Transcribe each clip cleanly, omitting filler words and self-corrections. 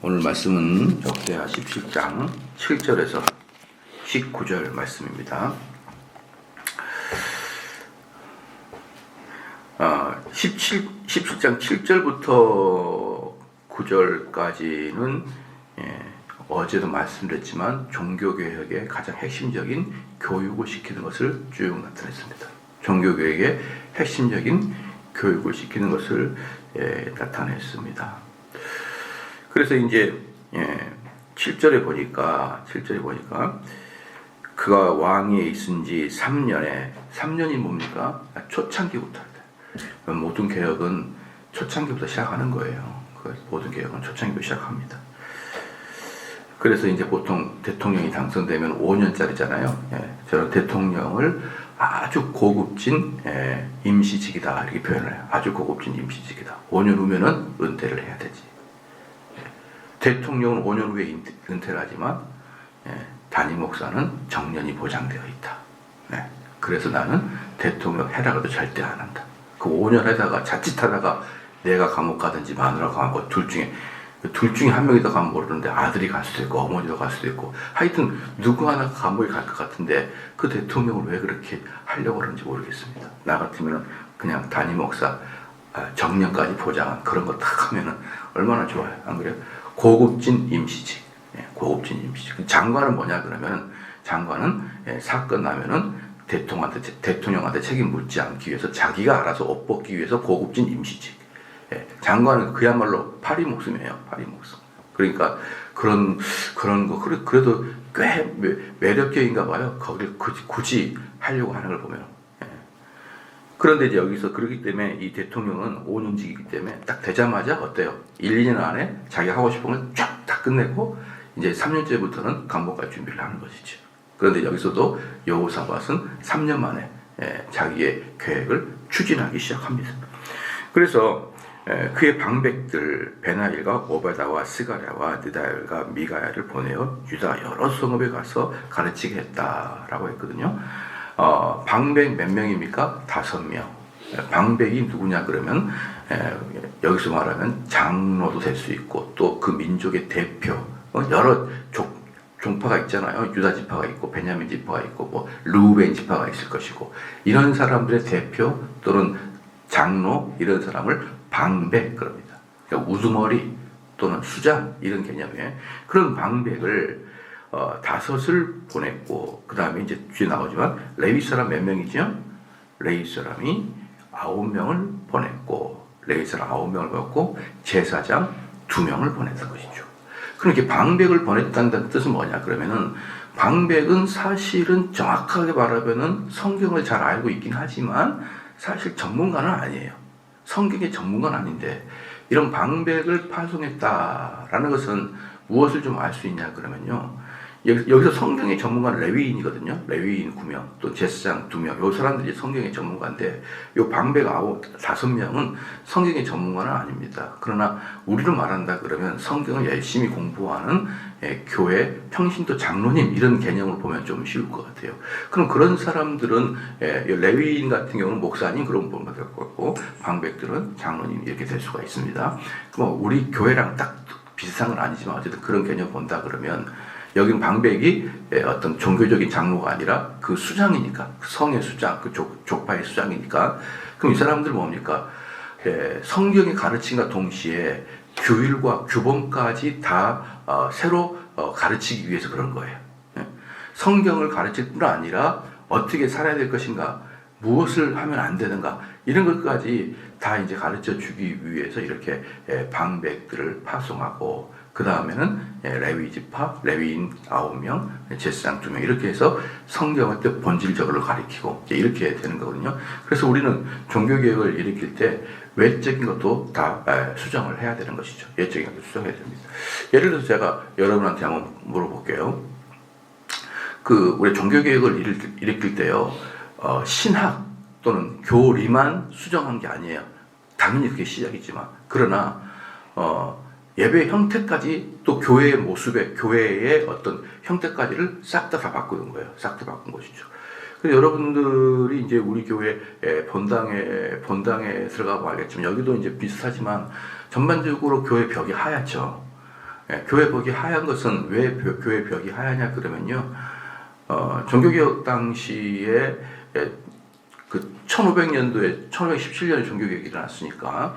오늘 말씀은 역대하 17장 7절에서 19절 말씀입니다. 17장 7절부터 9절까지는 어제도 말씀드렸지만 종교개혁의 가장 핵심적인 교육을 시키는 것을 쭉 나타냈습니다. 종교개혁의 핵심적인 교육을 시키는 것을 나타냈습니다. 그래서 이제 7절에 보니까 그가 왕위에 있은 지 3년이 뭡니까? 초창기부터 모든 개혁은 초창기부터 시작하는 거예요. 모든 개혁은 초창기부터 시작합니다. 그래서 이제 보통 대통령이 당선되면 5년짜리잖아요. 저런 대통령을 아주 고급진 임시직이다 이렇게 표현을 해요. 아주 고급진 임시직이다. 5년 후면은 은퇴를 해야 되지. 대통령은 5년 후에 은퇴를 하지만 담임 목사는 정년이 보장되어 있다. 그래서 나는 대통령 해라고도 절대 안 한다. 그 5년 하다가 자칫하다가 내가 감옥 가든지 마누라가 감옥 둘 중에 한 명이 더 가면 모르는데 아들이 갈 수도 있고 어머니도 갈 수도 있고 하여튼 누구 하나 감옥에 갈 것 같은데 그 대통령을 왜 그렇게 하려고 그러는지 모르겠습니다. 나 같으면 그냥 담임 목사 정년까지 보장한 그런 거 딱 하면은 얼마나 좋아요. 안 그래요? 고급진 임시직. 고급진 임시직. 장관은 뭐냐 그러면 장관은 사건 나면은 대통령한테 책임 묻지 않기 위해서 자기가 알아서 옷 벗기 위해서 고급진 임시직. 장관은 그야말로 파리 목숨이에요. 파리 목숨. 그러니까 그런 거 그래도 꽤 매력적인가 봐요. 거기를 굳이 하려고 하는 걸 보면. 그런데 이제 여기서 그렇기 때문에 이 대통령은 5년직이기 때문에 딱 되자마자 어때요? 1, 2년 안에 자기 하고 싶은 걸 쫙 다 끝내고 이제 3년째부터는 감옥 갈 준비를 하는 것이죠. 그런데 여기서도 여호사밧은 3년 만에 자기의 계획을 추진하기 시작합니다. 그래서 그의 방백들 베나일과 오베다와 스가랴와 느다엘과 미가야를 보내어 유다 여러 성읍에 가서 가르치게 했다라고 했거든요. 방백 몇 명입니까? 5명. 방백이 누구냐 그러면 여기서 말하면 장로도 될 수 있고 또 그 민족의 대표 여러 종파가 있잖아요. 유다 지파가 있고 베냐민 지파가 있고 뭐 르우벤 지파가 있을 것이고 이런 사람들의 대표 또는 장로 이런 사람을 방백 그럽니다. 그러니까 우두머리 또는 수장 이런 개념의 그런 방백을 5을 보냈고 그 다음에 이제 뒤에 나오지만 레위 사람 몇 명이죠? 레위 사람이 9명을 보냈고 레위 사람 9명을 보냈고 제사장 2명을 보냈던 것이죠. 그렇게 방백을 보냈다는 뜻은 뭐냐 그러면은 방백은 사실은 정확하게 말하면은 성경을 잘 알고 있긴 하지만 사실 전문가는 아니에요. 성경의 전문가는 아닌데 이런 방백을 파송했다라는 것은 무엇을 좀 알 수 있냐 그러면요. 여기서 성경의 전문가는 레위인이거든요. 레위인 9명, 또 제사장 2명. 요 사람들이 성경의 전문가인데 요 방백 5명은 성경의 전문가는 아닙니다. 그러나 우리로 말한다 그러면 성경을 열심히 공부하는 교회 평신도 장로님 이런 개념을 보면 좀 쉬울 것 같아요. 그럼 그런 사람들은 레위인 같은 경우는 목사님 그런 분가 될 것 같고 방백들은 장로님 이렇게 될 수가 있습니다. 뭐 우리 교회랑 딱 비슷한 건 아니지만 어쨌든 그런 개념 본다 그러면 여기는 방백이 어떤 종교적인 장로가 아니라 그 수장이니까 그 성의 수장, 그 족파의 수장이니까 그럼 이 사람들 뭡니까? 성경의 가르침과 동시에 규율과 규범까지 다 새로 가르치기 위해서 그런 거예요. 성경을 가르칠 뿐 아니라 어떻게 살아야 될 것인가, 무엇을 하면 안 되는가 이런 것까지 다 이제 가르쳐 주기 위해서 이렇게 방백들을 파송하고 그 다음에는 레위 지파, 레위인 9명, 제사장 2명 이렇게 해서 성경을 또 본질적으로 가리키고 이렇게 되는 거거든요. 그래서 우리는 종교개혁을 일으킬 때 외적인 것도 다 수정을 해야 되는 것이죠. 외적인 것도 수정해야 됩니다. 예를 들어서 제가 여러분한테 한번 물어볼게요. 우리 종교개혁을 일으킬 때요, 신학 또는 교리만 수정한 게 아니에요. 당연히 그게 시작이지만 그러나 예배 형태까지 또 교회의 모습에 교회의 어떤 형태까지를 싹 다 바꾸는 거예요. 싹 다 바꾼 것이죠. 그래서 여러분들이 이제 우리 교회 본당에 들어가면 알겠지만 여기도 이제 비슷하지만 전반적으로 교회 벽이 하얗죠. 교회 벽이 하얀 것은 왜 교회 벽이 하얗냐 그러면요, 종교개혁 당시에 그 1500년도에 1517년에 종교개혁이 일어났으니까,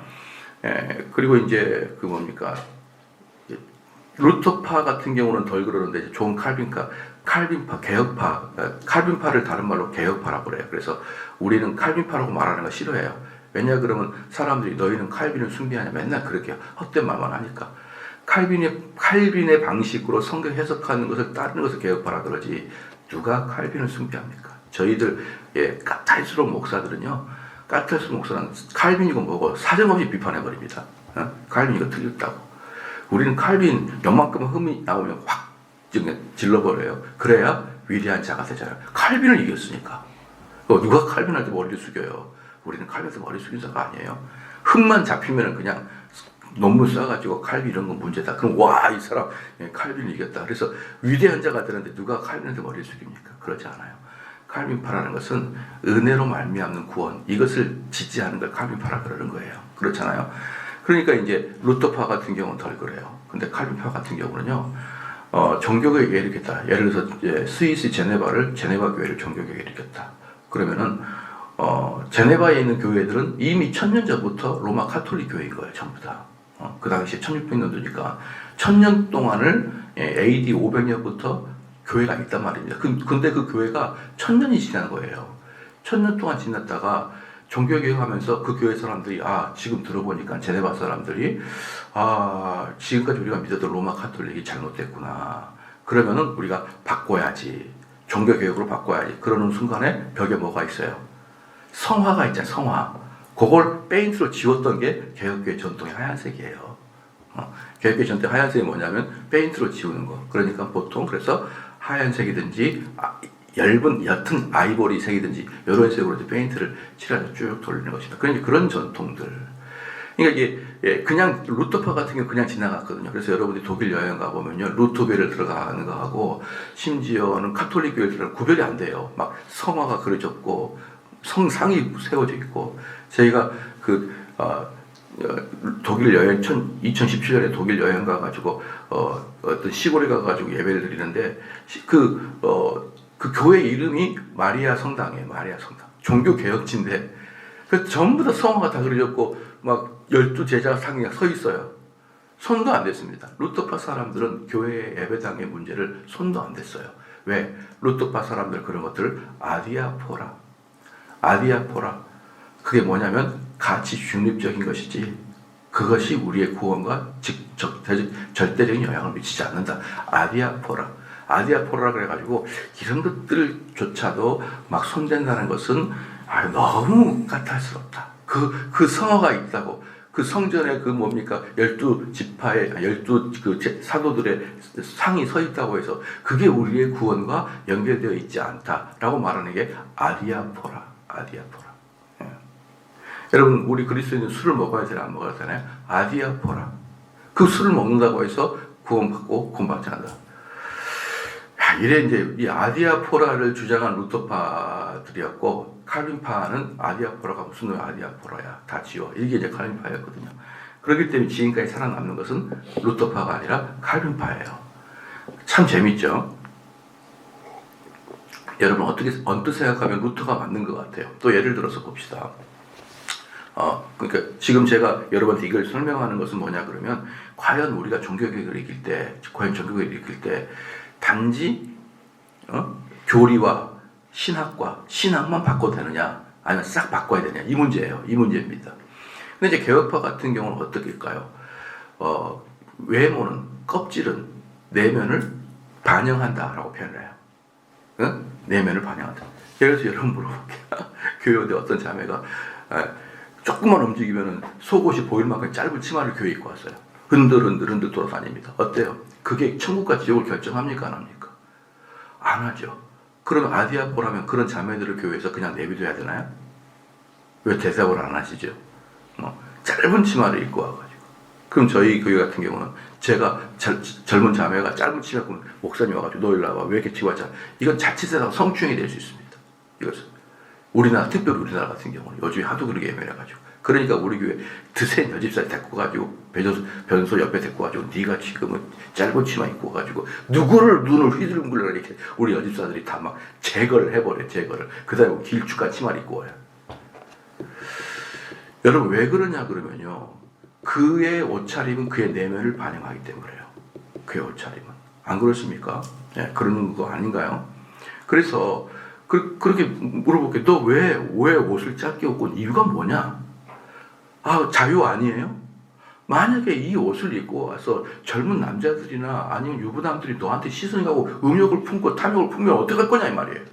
그리고 이제 그 뭡니까, 루터파 같은 경우는 덜 그러는데 존 칼빈파, 개혁파, 칼빈파를 다른 말로 개혁파라고 그래요. 그래서 우리는 칼빈파라고 말하는 거 싫어해요. 왜냐 그러면 사람들이 너희는 칼빈을 숭배하냐 맨날 그렇게 헛된 말만 하니까. 칼빈의 방식으로 성경 해석하는 것을 따르는 것을 개혁파라 그러지, 누가 칼빈을 숭배합니까? 저희들 까탈스러운 목사들은요, 까탈스러운 목사는 칼빈이고 뭐고 사정없이 비판해버립니다. 칼빈 이거 틀렸다고. 우리는 칼빈 요만큼 흠이 나오면 확 질러버려요. 그래야 위대한 자가 되잖아요. 칼빈을 이겼으니까. 누가 칼빈한테 머리를 숙여요? 우리는 칼빈한테 머리 숙인 자가 아니에요. 흠만 잡히면 그냥 논문 써가지고 칼빈 이런 건 문제다. 그럼 와, 이 사람 칼빈을 이겼다. 그래서 위대한 자가 되는데 누가 칼빈한테 머리를 숙입니까? 그렇지 않아요. 칼빈파라는 것은 은혜로 말미암는 구원, 이것을 지지하는 걸 칼빈파라 그러는 거예요. 그렇잖아요. 그러니까 이제 루터파 같은 경우는 덜 그래요. 근데 칼빈파 같은 경우는요, 종교교회를 일으켰다. 예를 들어서 스위스 제네바 교회를 종교교회에 일으켰다. 그러면은 제네바에 있는 교회들은 이미 1000년 전부터 로마 가톨릭 교회인 거예요. 전부 다. 그 당시에 1600년도니까 1000년 동안을 AD 500년부터 교회가 있단 말입니다. 근데 그 교회가 1000년이 지난 거예요. 1000년 동안 지났다가 종교개혁하면서 그 교회 사람들이 지금 들어보니까 제네바 사람들이 지금까지 우리가 믿었던 로마 가톨릭이 잘못됐구나. 그러면은 우리가 바꿔야지. 종교개혁으로 바꿔야지. 그러는 순간에 벽에 뭐가 있어요? 성화가 있잖아요. 성화. 그걸 페인트로 지웠던 게 개혁교회 전통의 하얀색이에요. 개혁교회 전통의 하얀색이 뭐냐면 페인트로 지우는 거. 그러니까 보통 그래서 하얀색이든지 엷은 아이보리 색이든지 이런 색으로 이제 페인트를 칠해서 쭉 돌리는 것이다. 그러니까 그런 전통들. 그러니까 이게 그냥 루터파 같은 경우 그냥 지나갔거든요. 그래서 여러분들이 독일 여행 가보면요, 루터교회를 들어가는 거하고 심지어는 카톨릭 교회를 들어가는 구별이 안 돼요. 막 성화가 그려졌고 성상이 세워져 있고. 저희가 독일 여행 2017년에 독일 여행 가가지고 어떤 시골에 가가지고 예배를 드리는데 그 교회 이름이 마리아 성당이에요. 마리아 성당. 종교 개혁지인데 그 전부 다 성화가 다 그려졌고 막 12제자 상이 서 있어요. 손도 안 댔습니다. 루터파 사람들은 교회 예배당의 문제를 손도 안 댔어요. 왜? 루터파 사람들 그런 것들을 아디아포라. 그게 뭐냐면 가치 중립적인 것이지 그것이 우리의 구원과 절대적인 영향을 미치지 않는다. 아디아포라 그래가지고 이런 것들조차도 막 손댄다는 것은 너무 까탈스럽다. 그 성화가 있다고. 그 성전에 그 뭡니까 12지파의 12그 사도들의 상이 서 있다고 해서 그게 우리의 구원과 연결되어 있지 않다라고 말하는 게 아디아포라. 여러분, 우리 그리스도인은 술을 먹어야 되나 안 먹어야 되나요? 아디아포라. 그 술을 먹는다고 해서 구원받고 구원받지 않는다. 이래 이제 이 아디아포라를 주장한 루터파들이었고, 칼빈파는 아디아포라가 무슨 아디아포라야, 다 지워. 이게 이제 칼빈파였거든요. 그렇기 때문에 지금까지 살아남는 것은 루터파가 아니라 칼빈파예요. 참 재밌죠? 여러분, 언뜻 생각하면 루터가 맞는 것 같아요. 또 예를 들어서 봅시다. 그러니까 지금 제가 여러분한테 이걸 설명하는 것은 뭐냐 그러면, 과연 우리가 종교개혁을 일으킬 때, 단지 교리와 신학만 바꿔도 되느냐, 아니면 싹 바꿔야 되느냐, 이 문제입니다. 근데 이제 개혁파 같은 경우는 어떻게일까요? 외모는, 껍질은 내면을 반영한다라고 표현을 해요. 내면을 반영한다. 예를 들어서 여러분 물어볼게요. 교회에 어떤 자매가 조금만 움직이면 속옷이 보일 만큼 짧은 치마를 교회에 입고 왔어요. 흔들 돌아다닙니다. 어때요? 그게 천국과 지옥을 결정합니까? 안 합니까? 안 하죠. 그러면 아디아포라면 그런 자매들을 교회에서 그냥 내비둬야 되나요? 왜 대답을 안 하시죠? 짧은 치마를 입고 와가지고. 그럼 저희 교회 같은 경우는 제가 젊은 자매가 짧은 치마 입고 목사님 와가지고 너 일로 와봐. 왜 이렇게 치고 왔잖아. 이건 자칫해서 성추행이 될 수 있습니다. 이것은. 특별히 우리나라 같은 경우는 요즘에 하도 그렇게 예매해가지고. 그러니까 우리 교회 드센 여집사 데리고 가지고 변소 옆에 데리고 가지고 네가 지금은 짧은 치마 입고 가지고 누구를 눈을 휘두르고 이렇게 우리 여집사들이 다 막 제거를 해버려. 제거를. 그다음에 길쭉한 치마를 입고 와요. 여러분 왜 그러냐 그러면요, 그의 옷차림은 그의 내면을 반영하기 때문에 그래요. 그의 옷차림은. 안 그렇습니까? 네, 그런 거 아닌가요? 그래서 그렇게 물어볼게요. 너 왜 옷을 짧게 입고 온 이유가 뭐냐? 아, 자유 아니에요? 만약에 이 옷을 입고 와서 젊은 남자들이나 아니면 유부남들이 너한테 시선이 가고 음욕을 품고 탐욕을 품으면 어떡할 거냐 이 말이에요.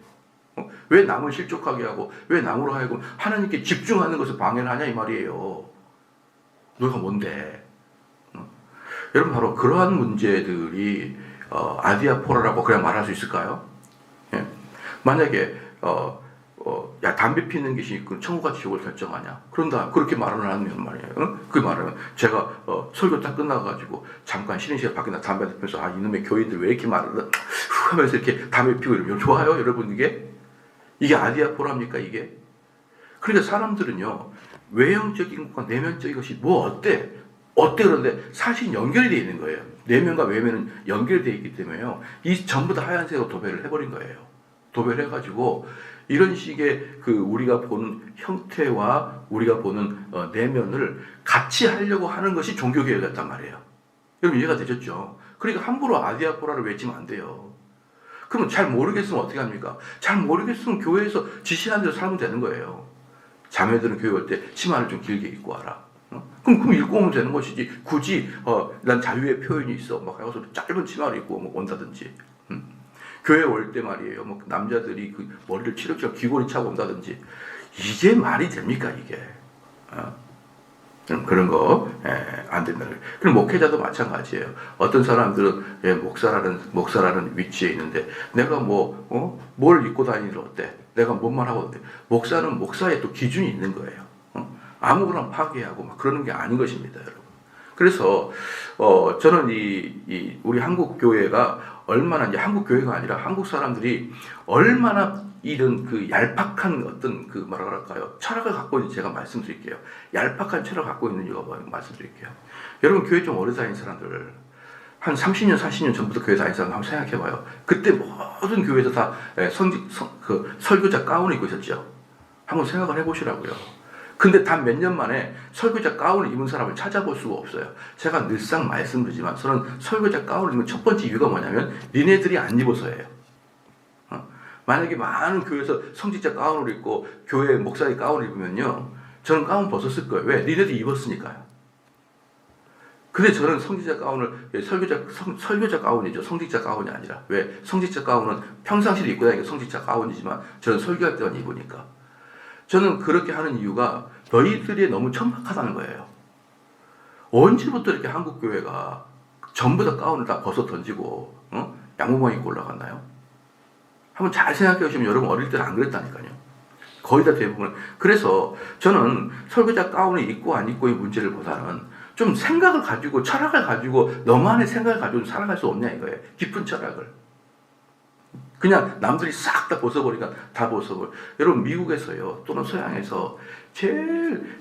왜 남을 실족하게 하고 왜 남으로 하여금 하나님께 집중하는 것을 방해를 하냐 이 말이에요. 너가 뭔데? 여러분 바로 그러한 문제들이 아디아포라라고 그냥 말할 수 있을까요? 예. 만약에 야 담배 피는 것이 천국과 지옥을 결정하냐? 그런다 그렇게 말을 하는 말이에요. 그 말은 제가 설교 딱 끝나가지고 잠깐 쉬는 시간 밖에 나 담배 피면서 아 이놈의 교인들 왜 이렇게 말을 하면서 이렇게 담배 피고 이러면 좋아요, 여러분 이게 아디아포랍니까 이게? 그러니까 사람들은요 외형적인 것과 내면적인 것이 뭐 어때 그런데 사실 연결이 되어 있는 거예요. 내면과 외면은 연결되어 있기 때문에요. 이 전부 다 하얀색으로 도배를 해버린 거예요. 도배를 해가지고 이런 식의 우리가 보는 형태와 우리가 보는 내면을 같이 하려고 하는 것이 종교개혁이었단 말이에요. 여러분 이해가 되셨죠? 그러니까 함부로 아디아포라를 외치면 안 돼요. 그러면 잘 모르겠으면 어떻게 합니까? 잘 모르겠으면 교회에서 지시하는 대로 살면 되는 거예요. 자매들은 교회 올 때 치마를 좀 길게 입고 와라. 그럼 입고 오면 되는 것이지. 굳이 난 자유의 표현이 있어 막 해서 짧은 치마를 입고 온다든지. 교회 올 때 말이에요. 뭐 남자들이 머리를 치렁치렁 귀걸이 차고 온다든지. 이게 말이 됩니까 이게? 그런 거 안 된다. 그럼 목회자도 마찬가지예요. 어떤 사람들은 목사라는 위치에 있는데 내가 뭘 입고 다니는 어때? 내가 뭔 말 하고 어때? 목사는 목사의 또 기준이 있는 거예요. 아무거나 파괴하고 막 그러는 게 아닌 것입니다, 여러분. 그래서 저는 우리 한국 교회가 얼마나 이제 한국 교회가 아니라 한국 사람들이 얼마나 이런 얄팍한 어떤 뭐라 그럴까요? 철학을 갖고 있는지 제가 말씀드릴게요. 얄팍한 철학을 갖고 있는 이유가 뭐예요? 말씀드릴게요. 여러분 교회 좀 오래 다닌 사람들 한 30년, 40년 전부터 교회 다닌 사람 한번 생각해봐요. 그때 모든 교회에서 다 설교자 가운을 입고 있었죠. 한번 생각을 해보시라고요. 근데 단 몇 년 만에 설교자 가운을 입은 사람을 찾아볼 수가 없어요. 제가 늘상 말씀드리지만 저는 설교자 가운을 입은 첫 번째 이유가 뭐냐면 니네들이 안 입어서예요. 만약에 많은 교회에서 성직자 가운을 입고 교회 목사의 가운을 입으면요 저는 가운 벗었을 거예요. 왜? 니네들이 입었으니까요. 근데 저는 성직자 가운을 설교자 가운이죠. 성직자 가운이 아니라. 왜? 성직자 가운은 평상시에 입고 다니니까 성직자 가운이지만 저는 설교할 때만 입으니까. 저는 그렇게 하는 이유가 너희들이 너무 천박하다는 거예요. 언제부터 이렇게 한국 교회가 전부 다 가운을 다 벗어 던지고 양복만 입고 올라갔나요? 한번 잘 생각해 보시면 여러분 어릴 때는 안 그랬다니까요. 거의 다 대부분. 그래서 저는 설교자 가운을 입고 안 입고의 문제를 보다는 좀 생각을 가지고 철학을 가지고 너만의 생각을 가지고 살아갈 수 없냐 이거예요. 깊은 철학을. 그냥 남들이 싹 다 벗어버리니까 다 벗어버려. 여러분 미국에서요 또는 서양에서 제일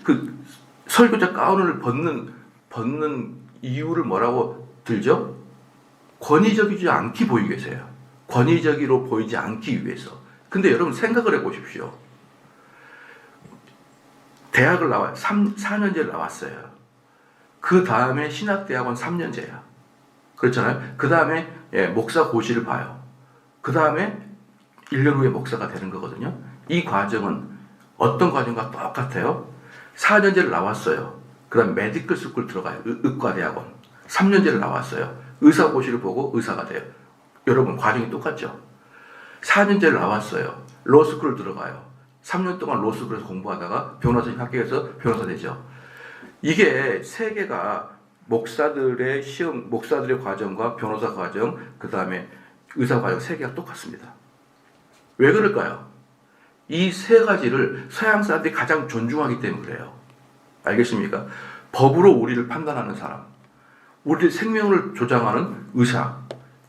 설교자 가운을 벗는 이유를 뭐라고 들죠? 권위적이지 않게 보이게 해서요. 권위적으로 보이지 않기 위해서. 근데 여러분 생각을 해보십시오. 대학을 4년제를 나왔어요. 그 다음에 신학대학원 3년제야. 그렇잖아요. 그 다음에 목사 고시를 봐요. 그 다음에 1년 후에 목사가 되는 거거든요. 이 과정은 어떤 과정과 똑같아요. 4년제를 나왔어요. 그 다음에 메디컬 스쿨 들어가요. 의과대학원. 3년제를 나왔어요. 의사고시를 보고 의사가 돼요. 여러분 과정이 똑같죠. 4년제를 나왔어요. 로스쿨을 들어가요. 3년 동안 로스쿨에서 공부하다가 변호사 학교에서 변호사 되죠. 이게 세 개가 목사들의 시험, 목사들의 과정과 변호사 과정, 그 다음에 의사 과정 세 개가 똑같습니다. 왜 그럴까요? 이 세 가지를 서양 사람들이 가장 존중하기 때문에 그래요. 알겠습니까? 법으로 우리를 판단하는 사람, 우리 생명을 조장하는 의사,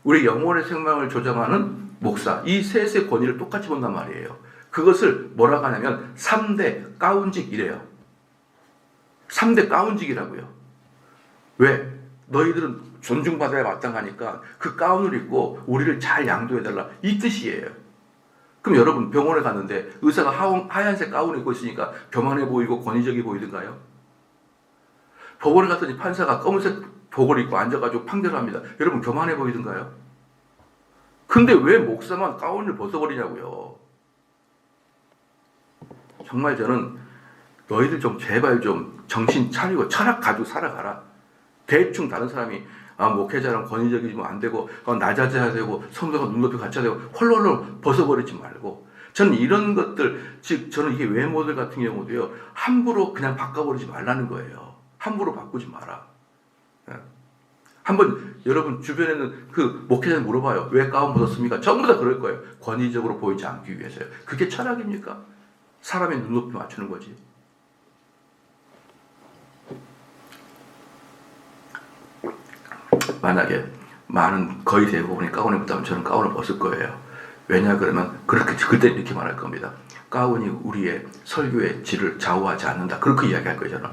우리 영혼의 생명을 조장하는 목사, 이 셋의 권위를 똑같이 본단 말이에요. 그것을 뭐라고 하냐면 3대 가운직이래요. 3대 가운직이라고요. 왜? 너희들은 존중받아야 마땅하니까 그 가운을 입고 우리를 잘 양도해달라, 이 뜻이에요. 그럼 여러분 병원에 갔는데 의사가 하얀색 가운을 입고 있으니까 교만해 보이고 권위적이 보이던가요? 법원에 갔더니 판사가 검은색 복을 입고 앉아가지고 판결을 합니다. 여러분 교만해 보이던가요? 근데 왜 목사만 가운을 벗어버리냐고요. 정말 저는 너희들 좀 제발 좀 정신 차리고 철학 가지고 살아가라. 대충 다른 사람이 목회자랑 권위적이면 안 되고 낮아져야 되고 성도가 눈높이 갖춰야 되고 홀로홀로 벗어버리지 말고, 저는 이런 것들, 즉 저는 이게 외모들 같은 경우도요, 함부로 그냥 바꿔버리지 말라는 거예요. 함부로 바꾸지 마라. 한번 여러분 주변에는 그 목회자 물어봐요. 왜 가운 벗었습니까? 전부 다 그럴 거예요. 권위적으로 보이지 않기 위해서요. 그게 철학입니까? 사람의 눈높이 맞추는 거지. 만약에 거의 대부분이 가운을 입었다면 저는 가운을 벗을 거예요. 왜냐 그러면 그때 이렇게 말할 겁니다. 가운이 우리의 설교의 질을 좌우하지 않는다. 그렇게 이야기할 거예요, 저는.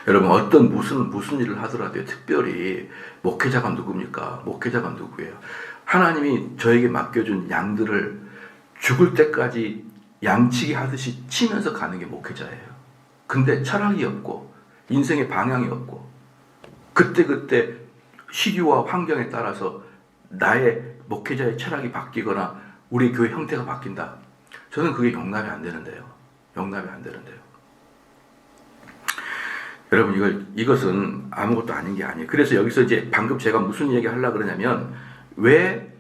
여러분 어떤 무슨 일을 하더라도 특별히 목회자가 누굽니까? 목회자가 누구예요? 하나님이 저에게 맡겨준 양들을 죽을 때까지 양치기 하듯이 치면서 가는 게 목회자예요. 근데 철학이 없고 인생의 방향이 없고 그때 시기와 환경에 따라서 나의 목회자의 철학이 바뀌거나 우리 교회 형태가 바뀐다. 저는 그게 용납이 안 되는데요. 용납이 안 되는데요. 여러분 이것은 아무것도 아닌 게 아니에요. 그래서 여기서 이제 방금 제가 무슨 얘기 하려고 그러냐면 왜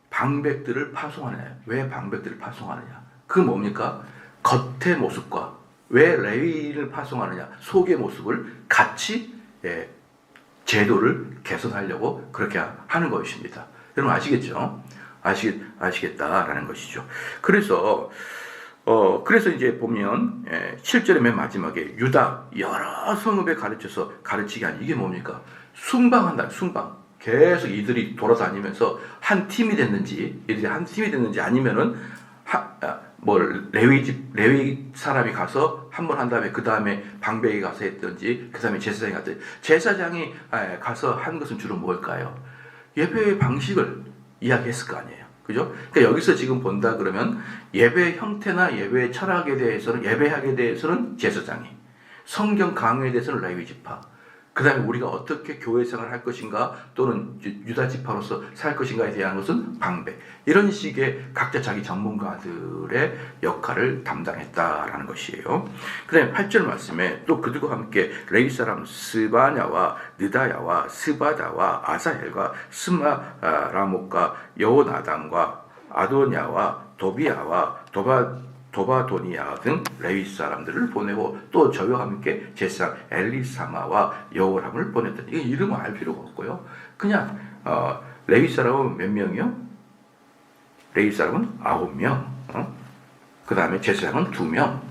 방백들을 파송하느냐. 왜 방백들을 파송하느냐. 그 뭡니까? 겉의 모습과 왜 레위인을 파송하느냐. 속의 모습을 같이 제도를 개선하려고 그렇게 하는 것입니다. 여러분 아시겠죠? 아시겠다라는 것이죠. 그래서 이제 보면 7절의 맨 마지막에 유다 여러 성읍에 가르치게 하는 이게 뭡니까? 순방한다. 순방. 계속 이들이 돌아다니면서 한 팀이 됐는지 아니면은 레위 사람이 가서 한 번 한 다음에 그 다음에 방백이 가서 했든지 그 다음에 제사장이 갔든지, 제사장이 가서 한 것은 주로 뭘까요? 예배의 방식을 이야기했을 거 아니에요. 그죠? 그러니까 여기서 지금 본다 그러면 예배 형태나 예배 철학에 대해서는, 예배학에 대해서는 제사장이, 성경 강요에 대해서는 레위 지파, 그 다음에 우리가 어떻게 교회 생활을 할 것인가 또는 유다 지파로서 살 것인가에 대한 것은 방백. 이런 식의 각자 자기 전문가들의 역할을 담당했다라는 것이에요. 그 다음에 8절 말씀에 또 그들과 함께 레위 사람 스바냐와 느다야와 스바다와 아사헬과 스마라목과 여호나단과 아도냐와 도비야와 도바도니아 등 레위 사람들을 보내고 또 저와 함께 제사장 엘리사마와 여호람을 보냈더니, 이게 이름을 알 필요가 없고요. 그냥 레위 사람은 몇 명이요? 레위 사람은 9명. 그 다음에 제사장은 2명.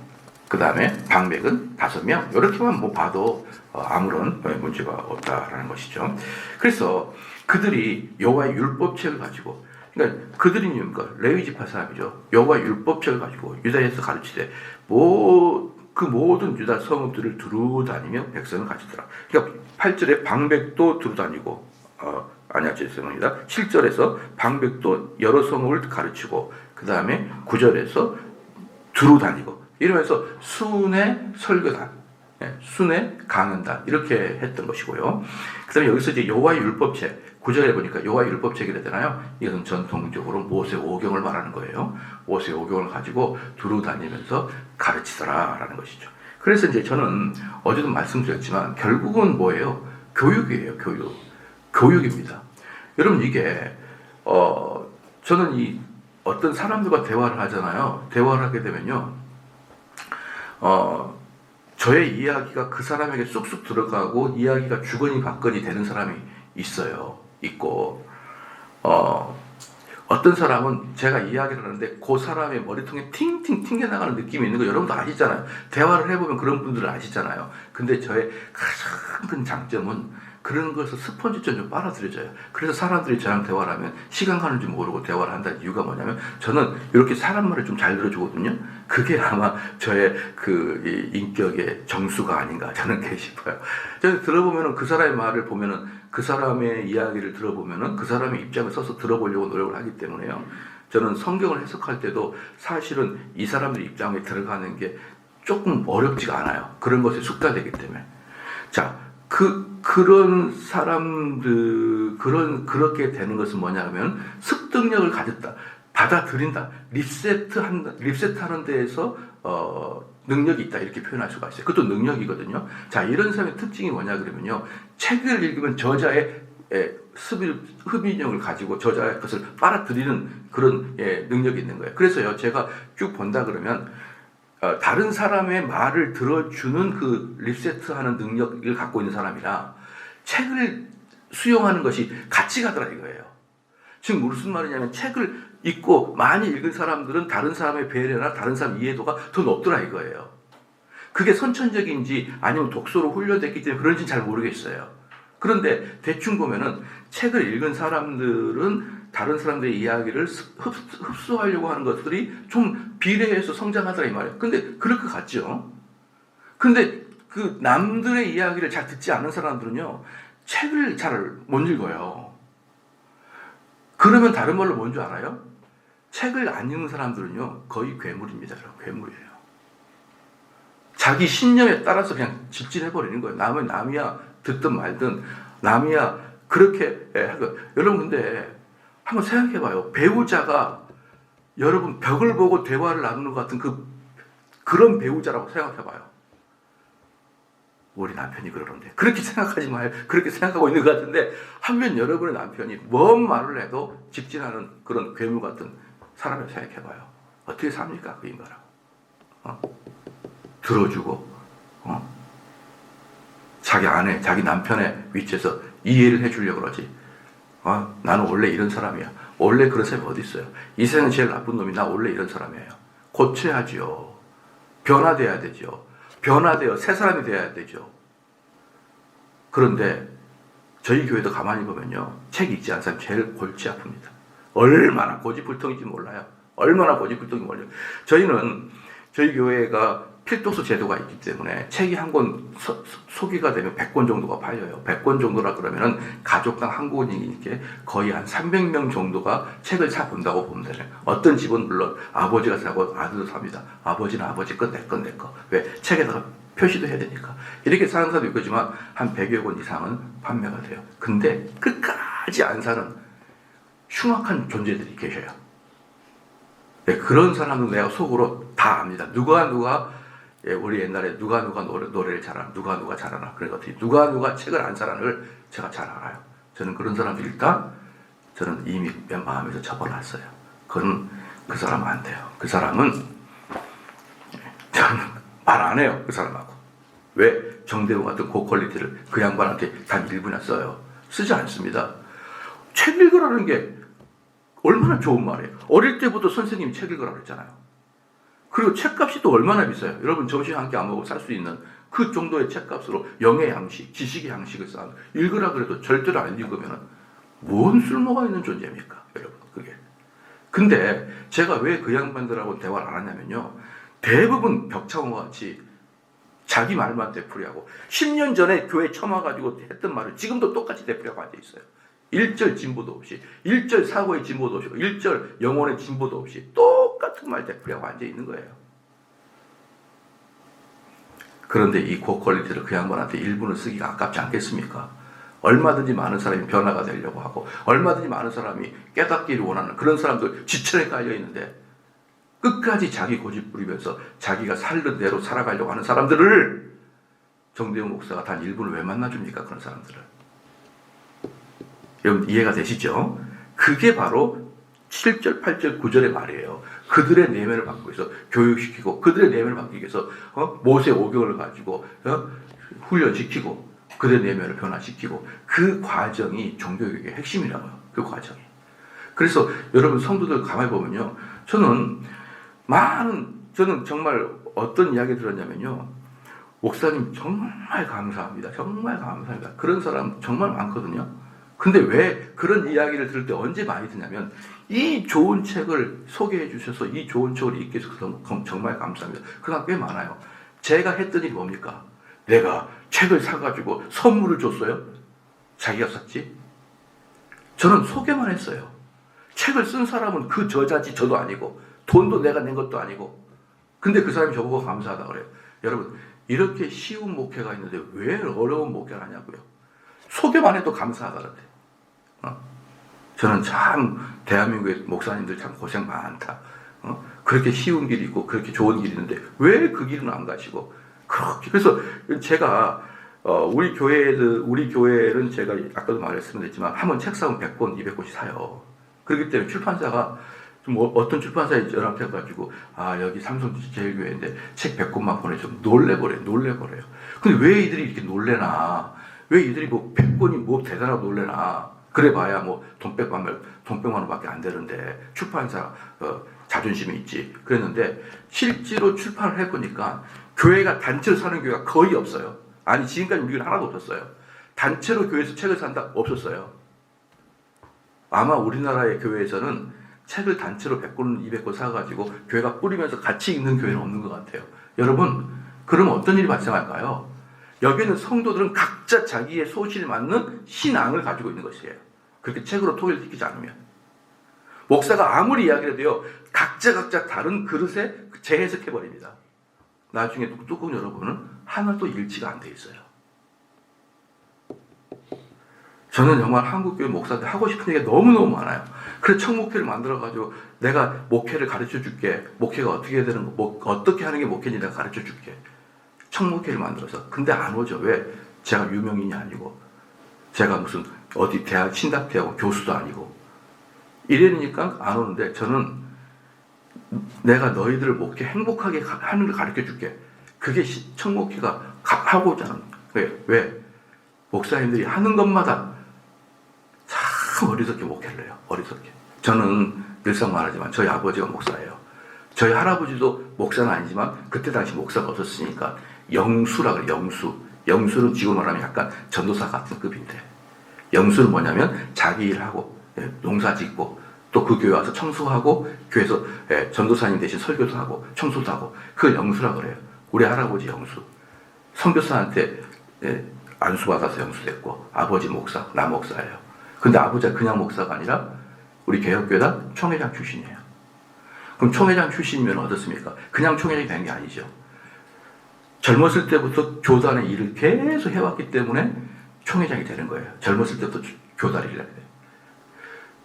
그 다음에 방백은 5명. 이렇게만 봐도 아무런 문제가 없다라는 것이죠. 그래서 그들이 여호와의 율법책을 가지고, 그러니까 그들이 뭡니까? 레위 지파 사람이죠. 여호와 율법책을 가지고 유다에서 가르치되 그 모든 유다 성읍들을 두루 다니며 백성을 가르치더라. 그러니까 8절에 방백도 두루 다니고 죄송합니다. 7절에서 방백도 여러 성읍을 가르치고 그 다음에 9절에서 두루 다니고 이러면서 순회 설교단, 순회 강연단 이렇게 했던 것이고요. 그 다음에 여기서 이제 여호와의 율법책 9절에 보니까 여호와의 율법책이라잖아요. 이것은 전통적으로 모세 오경을 말하는 거예요. 모세 오경을 가지고 두루 다니면서 가르치더라라는 것이죠. 그래서 이제 저는 어제도 말씀드렸지만 결국은 뭐예요? 교육이에요. 교육입니다. 여러분 이게 저는 이 어떤 사람들과 대화를 하잖아요. 대화를 하게 되면요, 저의 이야기가 그 사람에게 쑥쑥 들어가고 이야기가 주거니 받거니 되는 사람이 있고, 어떤 사람은 제가 이야기를 하는데 그 사람의 머리통에 팅팅 튕겨나가는 느낌이 있는 거 여러분도 아시잖아요. 대화를 해보면 그런 분들은 아시잖아요. 근데 저의 가장 큰 장점은 그런 것을 스펀지처럼 좀 빨아들여져요. 그래서 사람들이 저랑 대화를 하면 시간 가는 줄 모르고 대화를 한다는 이유가 뭐냐면 저는 이렇게 사람 말을 좀 잘 들어주거든요. 그게 아마 저의 그 인격의 정수가 아닌가 저는 그렇게 싶어요. 저는 들어보면은 그 사람의 말을 보면은 그 사람의 이야기를 들어보면은 그 사람의 입장을 써서 들어보려고 노력을 하기 때문에요. 저는 성경을 해석할 때도 사실은 이 사람들 입장에 들어가는 게 조금 어렵지가 않아요. 그런 것에 숙달되기 때문에. 자, 그런 사람들, 그렇게 되는 것은 뭐냐면 습득력을 가졌다. 받아들인다. 리셋하는 데에서, 능력이 있다. 이렇게 표현할 수가 있어요. 그것도 능력이거든요. 자, 이런 사람의 특징이 뭐냐 그러면요. 책을 읽으면 저자의 흡입력을 가지고 저자의 것을 빨아들이는 그런 능력이 있는 거예요. 그래서요, 제가 쭉 본다 그러면, 다른 사람의 말을 들어주는 그 리세트하는 능력을 갖고 있는 사람이라 책을 수용하는 것이 같이 가더라 이거예요. 지금 무슨 말이냐면 책을 읽고 많이 읽은 사람들은 다른 사람의 배려나 다른 사람 이해도가 더 높더라 이거예요. 그게 선천적인지 아니면 독서로 훈련됐기 때문에 그런지는 잘 모르겠어요. 그런데 대충 보면은 책을 읽은 사람들은 다른 사람들의 이야기를 흡수하려고 하는 것들이 좀 비례해서 성장하더라 이 말이에요. 근데 그럴 것 같죠. 근데 그 남들의 이야기를 잘 듣지 않는 사람들은요, 책을 잘 못 읽어요. 그러면 다른 말로 뭔 줄 알아요? 책을 안 읽는 사람들은요, 거의 괴물입니다. 괴물이에요. 자기 신념에 따라서 그냥 직진해버리는 거예요. 남이야 듣든 말든 남이야 그렇게 여러분 근데 한번 생각해봐요. 배우자가 여러분 벽을 보고 대화를 나누는 것 같은 그런 배우자라고 생각해봐요. 우리 남편이 그러는데 그렇게 생각하지 마요. 그렇게 생각하고 있는 것 같은데 한편 여러분의 남편이 뭔 말을 해도 직진하는 그런 괴물 같은 사람을 생각해봐요. 어떻게 삽니까 그 인간하고? 들어주고 자기 아내, 자기 남편의 위치에서 이해를 해주려고 그러지. 나는 원래 이런 사람이야. 원래 그런 사람이 어디 있어요? 이 세상에 제일 나쁜 놈이 나 원래 이런 사람이에요. 고쳐야죠. 변화돼야 되죠. 변화되어 새 사람이 돼야 되죠. 그런데 저희 교회도 가만히 보면요. 책 읽지 않은 사람이 제일 골치 아픕니다. 얼마나 고집불통인지 몰라요. 얼마나 고집불통인지 몰라요. 저희 교회가 필독서 제도가 있기 때문에 책이 한 권 소개가 되면 100권 정도가 팔려요. 100권 정도라 그러면은 가족당 한 권이니까 거의 한 300명 정도가 책을 사본다고 보면 되네요. 어떤 집은 물론 아버지가 사고 아들도 삽니다. 아버지는 아버지 거, 내 건 내 거. 왜? 책에다가 표시도 해야 되니까. 이렇게 사는 사람도 있겠지만 한 100여 권 이상은 판매가 돼요. 근데 끝까지 안 사는 흉악한 존재들이 계셔요. 네, 그런 사람도 내가 속으로 다 압니다. 누가 우리 옛날에 누가 노래를 잘하나, 누가 잘하나, 그런 것들이 누가 책을 안 잘하는 걸 제가 잘 알아요. 저는 그런 사람들 일단 저는 이미 마음에서 접어놨어요. 그 사람은 안 돼요. 그 사람은 저는 말 안 해요. 그 사람하고. 왜? 정대웅 같은 고퀄리티를 그 양반한테 단 1분이나 써요. 쓰지 않습니다. 책 읽으라는 게 얼마나 좋은 말이에요. 어릴 때부터 선생님이 책 읽으라고 했잖아요. 그리고 책값이 또 얼마나 비싸요. 여러분 점심 한 끼 안 먹고 살 수 있는 그 정도의 책값으로 영의 양식, 지식의 양식을 쌓아 읽으라 그래도 절대로 안 읽으면 뭔 쓸모가 있는 존재입니까? 여러분 그게. 근데 제가 왜 그 양반들하고 대화를 안 하냐면요. 대부분 벽차원과 같이 자기 말만 되풀이하고 10년 전에 교회 처마가지고 했던 말을 지금도 똑같이 되풀이하고 앉아있어요. 일절 진보도 없이, 일절 사고의 진보도 없이, 일절 영혼의 진보도 없이 똑같은 말 되풀이하고 앉아있는 거예요. 그런데 이 고퀄리티를 그 양반한테 1분을 쓰기가 아깝지 않겠습니까? 얼마든지 많은 사람이 변화가 되려고 하고 얼마든지 많은 사람이 깨닫기를 원하는 그런 사람들 지천에 깔려있는데 끝까지 자기 고집 부리면서 자기가 살던 대로 살아가려고 하는 사람들을 정대웅 목사가 단 1분을 왜 만나줍니까? 그런 사람들을. 여러분 이해가 되시죠? 그게 바로 7절, 8절, 9절의 말이에요. 그들의 내면을 바꾸기 위해서 교육시키고 그들의 내면을 바꾸기 위해서 모세 오경을 가지고 훈련시키고 그들의 내면을 변화시키고 그 과정이 종교교육의 핵심이라고요. 그 과정이. 그래서 여러분 성도들 가만히 보면요. 저는 정말 어떤 이야기 들었냐면요. 목사님 정말 감사합니다. 정말 감사합니다. 그런 사람 정말 많거든요. 근데 왜 그런 이야기를 들을 때 언제 많이 듣냐면 이 좋은 책을 소개해 주셔서 이 좋은 책을 읽게 해주셔서 정말 감사합니다. 그런 꽤 많아요. 제가 했던 일이 뭡니까? 내가 책을 사가지고 선물을 줬어요? 자기가 샀지? 저는 소개만 했어요. 책을 쓴 사람은 그 저자지 저도 아니고 돈도 내가 낸 것도 아니고 근데 그 사람이 저보고 감사하다 그래요. 여러분 이렇게 쉬운 목회가 있는데 왜 어려운 목회를 하냐고요. 소개만 해도 감사하다 그래. 저는 참 대한민국의 목사님들 참 고생 많다. 그렇게 쉬운 길이 있고 그렇게 좋은 길이 있는데 왜 그 길은 안 가시고 그렇게 그래서 제가 우리 교회는 제가 아까도 말씀드렸지만 한번 책 사면 100권, 200권씩 사요. 그렇기 때문에 출판사가 좀 어떤 출판사에 연락해가지고 여기 삼성제일교회인데 책 100권만 보내좀 놀래버려요. 근데 왜 이들이 이렇게 놀래나? 왜 이들이 뭐 100권이 뭐 대단하고 놀래나? 그래봐야 뭐 돈 100만 원밖에 안 되는데 출판사 자존심이 있지. 그랬는데 실제로 출판을 해보니까 교회가 단체로 사는 교회가 거의 없어요. 아니 지금까지 우리는 하나도 없었어요. 단체로 교회에서 책을 산다? 없었어요. 아마 우리나라의 교회에서는 책을 단체로 100권, 200권 사가지고 교회가 뿌리면서 같이 읽는 교회는 없는 것 같아요. 여러분, 그러면 어떤 일이 발생할까요? 여기는 성도들은 각자 자기의 소실에 맞는 신앙을 가지고 있는 것이에요. 그렇게 책으로 통일시키지 않으면. 목사가 아무리 이야기를 해도요, 각자 다른 그릇에 재해석해버립니다. 나중에 뚜껑 열어보면 하나도 일치가 안 돼 있어요. 저는 정말 한국교회 목사한테 하고 싶은 얘기가 너무너무 많아요. 그래서 청목회를 만들어가지고 내가 목회를 가르쳐 줄게. 목회가 어떻게 해야 되는 거, 어떻게 하는 게 목회인지 내가 가르쳐 줄게. 청목회를 만들어서. 근데 안 오죠. 왜? 제가 유명인이 아니고, 제가 무슨 어디 대학 신학대하고 교수도 아니고, 이러니까 안 오는데 저는 내가 너희들을 목회 행복하게 하는 걸 가르쳐 줄게. 그게 청목회가 하고자 하는 거예요. 왜? 목사님들이 하는 것마다 참 어리석게 목회를 해요. 어리석게. 저는 늘상 말하지만 저희 아버지가 목사예요. 저희 할아버지도 목사는 아니지만 그때 당시 목사가 없었으니까 영수라 그래요. 영수는 지금 말하면 약간 전도사 같은 급인데 영수는 뭐냐면 자기 일하고 농사 짓고 또 그 교회 와서 청소하고 교회에서 전도사님 대신 설교도 하고 청소도 하고 그걸 영수라 그래요. 우리 할아버지 영수. 선교사한테 안수받아서 영수됐고 아버지 목사, 나 목사예요. 근데 아버지가 그냥 목사가 아니라 우리 개혁교회다 총회장 출신이에요. 그럼 총회장 출신이면 어떻습니까? 그냥 총회장이 된 게 아니죠. 젊었을 때부터 교단의 일을 계속 해왔기 때문에 총회장이 되는 거예요. 젊었을 때부터 교단 일을 해야 돼요.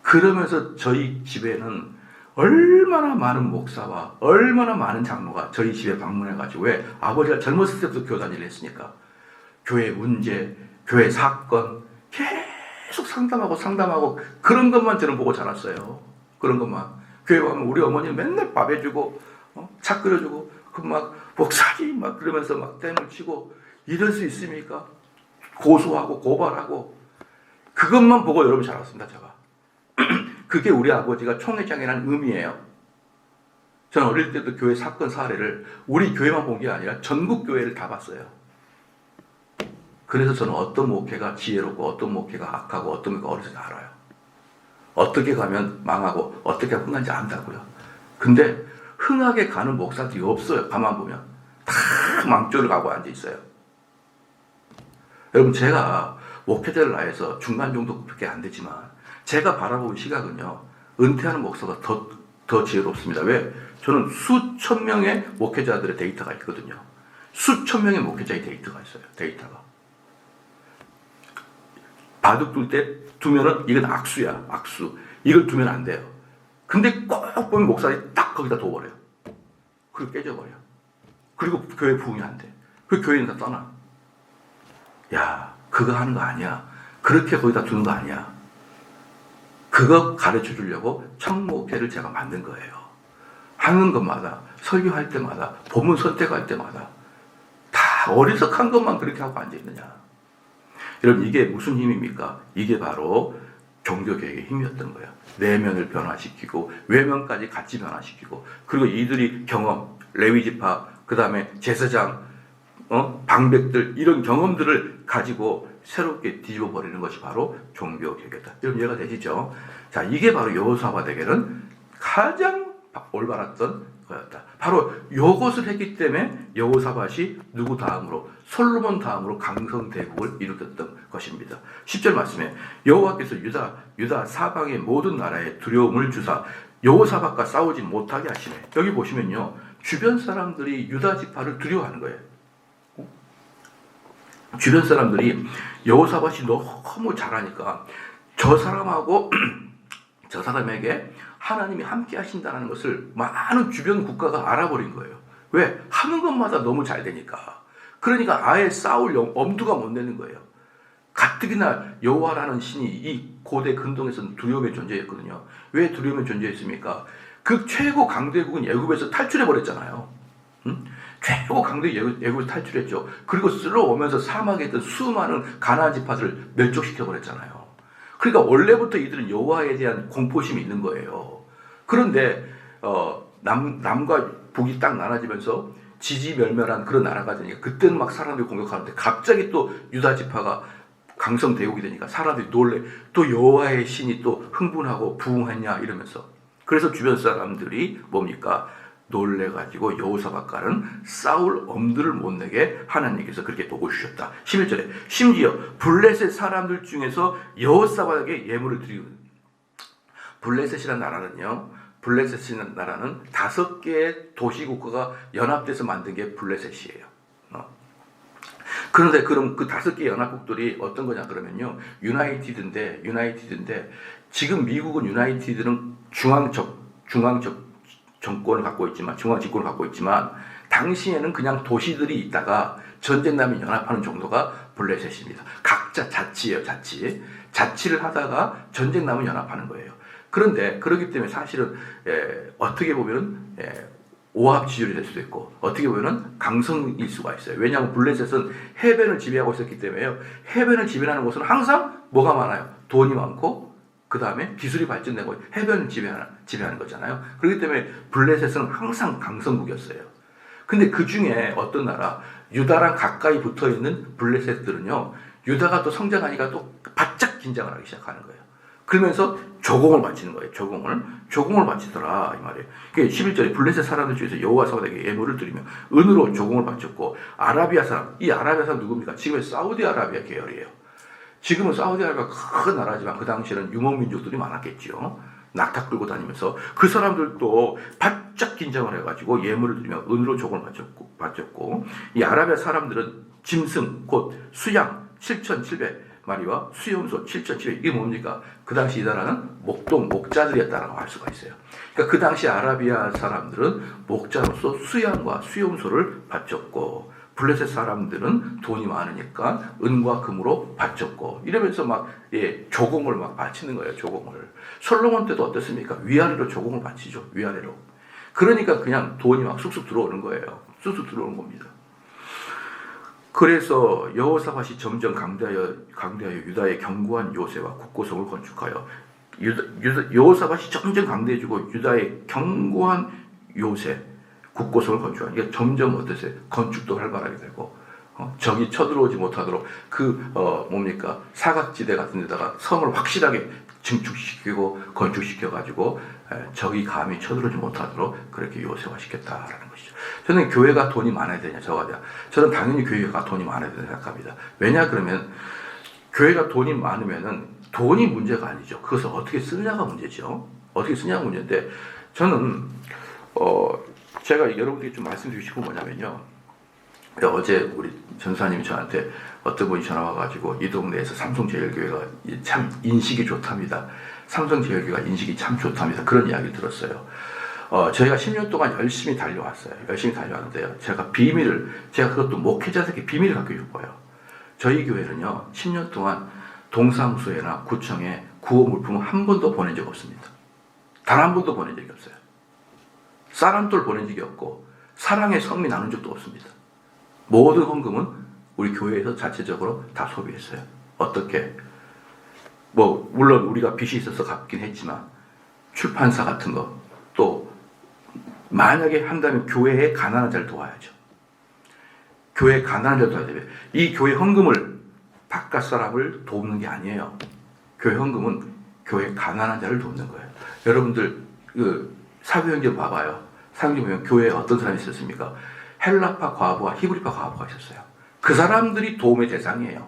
그러면서 저희 집에는 얼마나 많은 목사와 얼마나 많은 장로가 저희 집에 방문해가지고 왜? 아버지가 젊었을 때부터 교단 일을 했으니까 교회 문제, 교회 사건 계속 상담하고 그런 것만 저는 보고 자랐어요. 그런 것만. 교회 가면 우리 어머니는 맨날 밥 해주고 차 끓여주고 그 막 목사님 막 그러면서 막 땜을 치고 이럴 수 있습니까? 고소하고 고발하고 그것만 보고 여러분 자랐습니다. 제가. 그게 우리 아버지가 총회장이라는 의미예요. 저는 어릴 때도 교회 사건 사례를 우리 교회만 본 게 아니라 전국 교회를 다 봤어요. 그래서 저는 어떤 목회가 지혜롭고 어떤 목회가 악하고 어떤 목회가 어리석은지 알아요. 어떻게 가면 망하고 어떻게 흥한지 안다고요. 근데 흥하게 가는 목사들이 없어요. 가만 보면 다 망조를 가고 앉아 있어요. 여러분 제가 목회자를 나해서 중간 정도밖에 안 되지만 제가 바라보는 시각은요. 은퇴하는 목사가 더 지혜롭습니다. 왜? 저는 수천 명의 목회자들의 데이터가 있거든요. 수천 명의 목회자의 데이터가 있어요. 데이터가. 바둑 둘 때 두면은 이건 악수야. 악수. 이걸 두면 안 돼요. 근데 꼭 보면 목사들이 딱 거기다 둬버려요. 그리고 깨져버려. 그리고 교회 부흥이 안 돼. 그 교회는 다 떠나. 야, 그거 하는 거 아니야. 그렇게 거기다 두는 거 아니야. 그거 가르쳐 주려고 청목회를 제가 만든 거예요. 하는 것마다, 설교할 때마다, 본문 선택할 때마다 다 어리석한 것만 그렇게 하고 앉아있느냐. 여러분 이게 무슨 힘입니까? 이게 바로 종교개혁의 힘이었던 거예요. 내면을 변화시키고 외면까지 같이 변화시키고 그리고 이들이 경험, 레위지파, 그 다음에 제사장 방백들 이런 경험들을 가지고 새롭게 뒤집어 버리는 것이 바로 종교개혁이다. 이런 이해가 되시죠? 자, 이게 바로 여호사밧에게는 가장 올바랐던 거였다. 바로 이것을 했기 때문에 여호사밧이 누구 다음으로 솔로몬 다음으로 강성대국을 일으켰던 것입니다. 10절 말씀에 여호와께서 유다 사방의 모든 나라에 두려움을 주사 여호사밧과 싸우지 못하게 하시네. 여기 보시면요, 주변 사람들이 유다 지파를 두려워하는 거예요. 주변 사람들이 여호사밧이 너무 잘하니까 저 사람하고 저 사람에게 하나님이 함께 하신다는 것을 많은 주변 국가가 알아버린 거예요. 왜? 하는 것마다 너무 잘 되니까. 그러니까 아예 싸울 엄두가 못 내는 거예요. 가뜩이나 여호와라는 신이 이 고대 근동에서는 두려움의 존재였거든요. 왜 두려움의 존재였습니까? 그 최고 강대국은 애굽에서 탈출해 버렸잖아요. 최고 강대 애굽에서 탈출했죠. 그리고 쓸어오면서 사막에 있던 수많은 가나안 지파들을 멸족시켜 버렸잖아요. 그러니까 원래부터 이들은 여호와에 대한 공포심이 있는 거예요. 그런데 남과 북이 딱 나눠지면서 지지멸멸한 그런 나라가 되니까 그때는 막 사람들이 공격하는데 갑자기 또 유다 지파가 강성 대국이 되니까 사람들이 놀래. 또 여호와의 신이 또 흥분하고 부흥했냐 이러면서. 그래서 주변 사람들이 뭡니까? 놀래가지고 여호사밧과는 싸울 엄두를 못 내게 하나님께서 그렇게 도구 주셨다. 11절에 심지어 블레셋 사람들 중에서 여호사밧에게 예물을 드리고, 블레셋이라는 나라는요, 블레셋이라는 나라는 5개의 도시국가가 연합돼서 만든 게 블레셋이에요. 그런데 그럼 그 5개 연합국들이 어떤 거냐 그러면요, 유나이티드인데 지금 미국은 유나이티드는 중앙적 정권을 갖고 있지만, 중앙 집권을 갖고 있지만, 당시에는 그냥 도시들이 있다가 전쟁 나면 연합하는 정도가 블레셋입니다. 각자 자치예요, 자치. 자치를 하다가 전쟁 나면 연합하는 거예요. 그런데 그렇기 때문에 사실은 어떻게 보면 오합지졸이 될 수도 있고, 어떻게 보면 강성일 수가 있어요. 왜냐하면 블레셋은 해변을 지배하고 있었기 때문에요. 해변을 지배하는 곳은 항상 뭐가 많아요? 돈이 많고, 그 다음에 기술이 발전되고 해변을 지배하는 거잖아요. 그렇기 때문에 블레셋은 항상 강성국이었어요. 근데 그 중에 어떤 나라, 유다랑 가까이 붙어 있는 블레셋들은요, 유다가 또 성장하니까 또 바짝 긴장을 하기 시작하는 거예요. 그러면서 조공을 바치는 거예요. 조공을 바치더라 이 말이에요. 11절에 블레셋 사람들 중에서 여호와사밧에게 예물을 드리며 은으로 조공을 바쳤고, 아라비아 사람, 이 아라비아 사람 누굽니까? 지금의 사우디아라비아 계열이에요. 지금은 사우디아라비아가 큰 나라지만 그 당시에는 유목민족들이 많았겠죠. 낙타 끌고 다니면서 그 사람들도 바짝 긴장을 해가지고 예물을 드리며 은으로 조공을 바쳤고, 이 아라비아 사람들은 짐승 곧 수양 7,700마리와 수염소 7,700, 이게 뭡니까? 그 당시 이 나라는 목자들이었다라고 할 수가 있어요. 그러니까 그 당시 아라비아 사람들은 목자로서 수양과 수염소를 바쳤고, 블레셋 사람들은 돈이 많으니까 은과 금으로 바쳤고, 이러면서 막 조공을 막 바치는 거예요. 조공을. 솔로몬 때도 어땠습니까? 위아래로 조공을 바치죠. 위아래로. 그러니까 그냥 돈이 막 쑥쑥 들어오는 거예요. 쑥쑥 들어오는 겁니다. 그래서 여호사밧이 점점 강대하여 유다의 견고한 요새와 국고성을 건축하여, 여호사밧이 점점 강대해지고 유다의 견고한 요새, 국고성을 건축하니까 점점 어떠세요? 건축도 활발하게 되고, 적이 쳐들어오지 못하도록 뭡니까? 사각지대 같은 데다가 성을 확실하게 증축시키고 건축시켜가지고 적이 감히 쳐들어오지 못하도록 그렇게 요새화시켰다라는 것이죠. 저는 교회가 돈이 많아야 되냐, 저는 당연히 교회가 돈이 많아야 된다고 생각합니다. 왜냐 그러면 교회가 돈이 많으면은 돈이 문제가 아니죠. 그것을 어떻게 쓰느냐가 문제죠. 어떻게 쓰냐가 문제인데, 저는 제가 여러분들께 좀 말씀드리고 싶은 뭐냐면요, 어제 우리 전사님이 저한테 어떤 분이 전화 와가지고 이 동네에서 삼성제일교회가 참 인식이 좋답니다. 삼성제일교회가 인식이 참 좋답니다. 그런 이야기를 들었어요. 저희가 10년 동안 열심히 달려왔어요. 열심히 달려왔는데요, 제가 그것도 목회자들에게 비밀을 갖고 싶어요. 저희 교회는요, 10년 동안 동사무소에나 구청에 구호 물품을 한 번도 보낸 적 없습니다. 단 한 번도 보낸 적이 없어요. 쌀한톨 보낸 적이 없고, 사랑의 성미 나눈 적도 없습니다. 모든 헌금은 우리 교회에서 자체적으로 다 소비했어요. 어떻게? 물론 우리가 빚이 있어서 갚긴 했지만, 출판사 같은 거, 또 만약에 한다면 교회에 가난한 자를 도와야죠. 교회 가난한 자를 도와야 돼요. 이 교회 헌금을 바깥 사람을 돕는 게 아니에요. 교회 헌금은 교회 가난한 자를 돕는 거예요. 여러분들 그 사도행전 봐봐요. 사도행전 보면 교회에 어떤 사람이 있었습니까? 헬라파 과부와 히브리파 과부가 있었어요. 그 사람들이 도움의 대상이에요.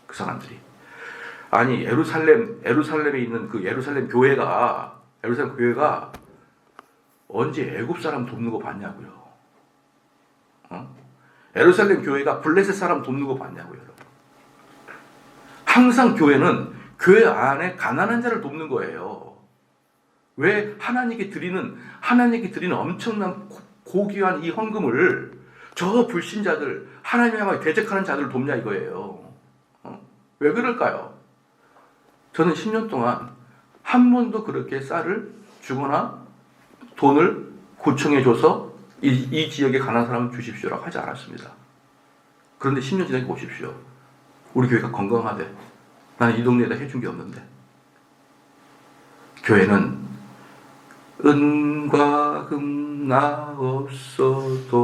그 사람들이. 아니 예루살렘에 있는 그 예루살렘 교회가 언제 애굽 사람 돕는 거 봤냐고요. 예루살렘 교회가 블레셋 사람 돕는 거 봤냐고요, 여러분. 항상 교회는 교회 안에 가난한 자를 돕는 거예요. 왜 하나님께 드리는 엄청난 고귀한 이 헌금을 저 불신자들, 하나님 향하여 대적하는 자들을 돕냐 이거예요. 왜 그럴까요? 저는 10년 동안 한 번도 그렇게 쌀을 주거나 돈을 구청에 줘서 이 지역에 가난한 사람은 주십시오라고 하지 않았습니다. 그런데 10년 지나고 보십시오. 우리 교회가 건강하대. 나는 이 동네에다 해준 게 없는데. 교회는 은과 금 나 없어도